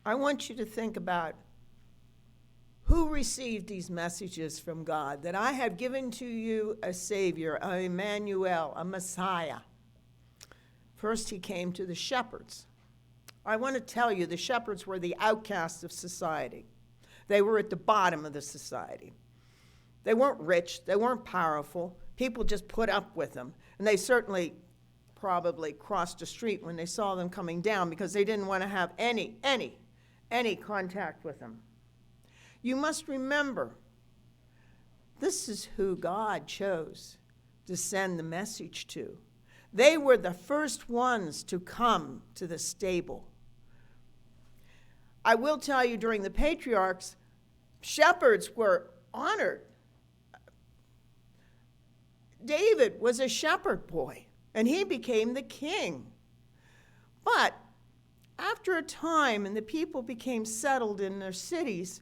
I want you to think about who received these messages from God, that I have given to you a Savior, a Emmanuel, a Messiah. First, he came to the shepherds. I want to tell you, the shepherds were the outcasts of society. They were at the bottom of the society. They weren't rich. They weren't powerful. People just put up with them. And they certainly probably crossed the street when they saw them coming down because they didn't want to have any contact with them. You must remember, this is who God chose to send the message to. They were the first ones to come to the stable. I will tell you, during the patriarchs, shepherds were honored. David was a shepherd boy, and he became the king. But after a time, and the people became settled in their cities,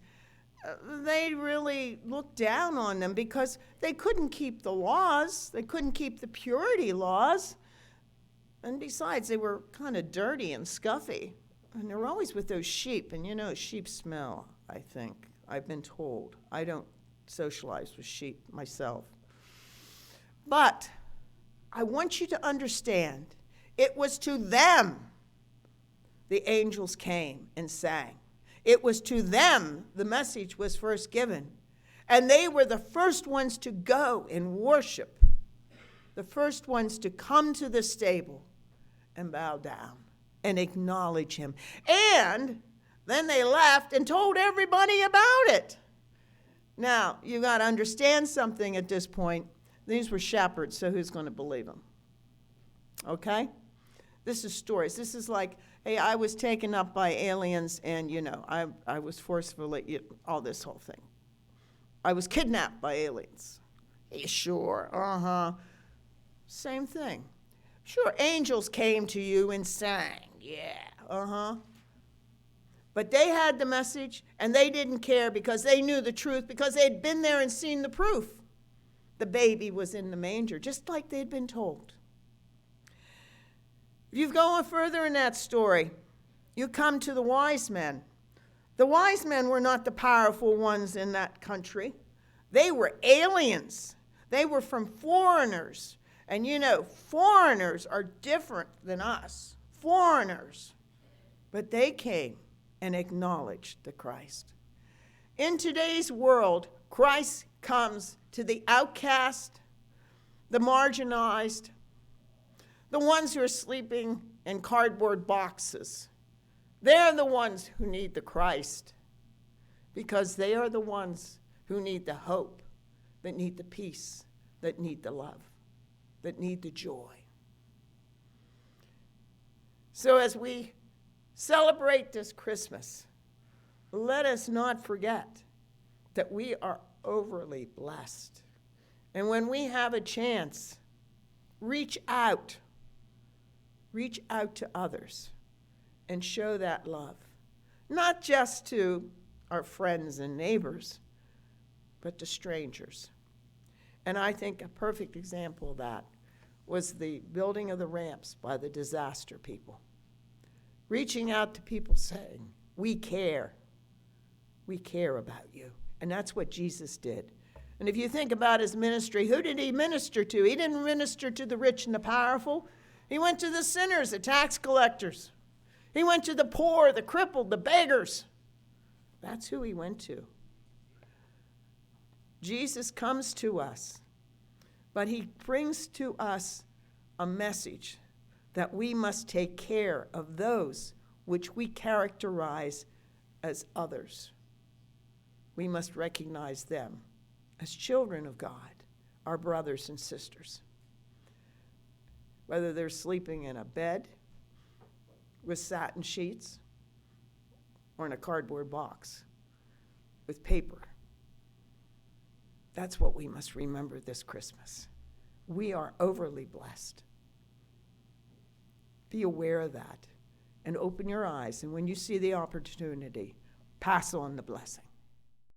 they really looked down on them because they couldn't keep the laws. They couldn't keep the purity laws. And besides, they were kind of dirty and scuffy. And they were always with those sheep. And you know, sheep smell, I think. I've been told. I don't socialize with sheep myself. But I want you to understand, it was to them the angels came and sang. It was to them the message was first given. And they were the first ones to go and worship, the first ones to come to the stable and bow down and acknowledge him. And then they left and told everybody about it. Now, you got to understand something at this point. These were shepherds, so who's going to believe them? Okay? This is stories. This is like, hey, I was taken up by aliens and, you know, I was forcefully, all this whole thing. I was kidnapped by aliens. Yeah, sure, uh-huh. Same thing. Sure, angels came to you and sang. Yeah, uh-huh. But they had the message, and they didn't care because they knew the truth, because they'd been there and seen the proof. The baby was in the manger, just like they'd been told. If you go further in that story, you come to the wise men. The wise men were not the powerful ones in that country. They were aliens. They were from foreigners. And you know, foreigners are different than us. Foreigners. But they came and acknowledged the Christ. In today's world, Christ comes to the outcast, the marginalized, the ones who are sleeping in cardboard boxes. They're the ones who need the Christ, because they are the ones who need the hope, that need the peace, that need the love, that need the joy. So as we celebrate this Christmas, let us not forget that we are overly blessed. And when we have a chance, reach out to others and show that love, not just to our friends and neighbors, but to strangers. And I think a perfect example of that was the building of the ramps by the disaster people. Reaching out to people saying, we care about you. And that's what Jesus did. And if you think about his ministry, who did he minister to? He didn't minister to the rich and the powerful. He went to the sinners, the tax collectors. He went to the poor, the crippled, the beggars. That's who he went to. Jesus comes to us, but he brings to us a message that we must take care of those which we characterize as others. We must recognize them as children of God, our brothers and sisters. Whether they're sleeping in a bed with satin sheets or in a cardboard box with paper. That's what we must remember this Christmas. We are overly blessed. Be aware of that and open your eyes. And when you see the opportunity, pass on the blessing.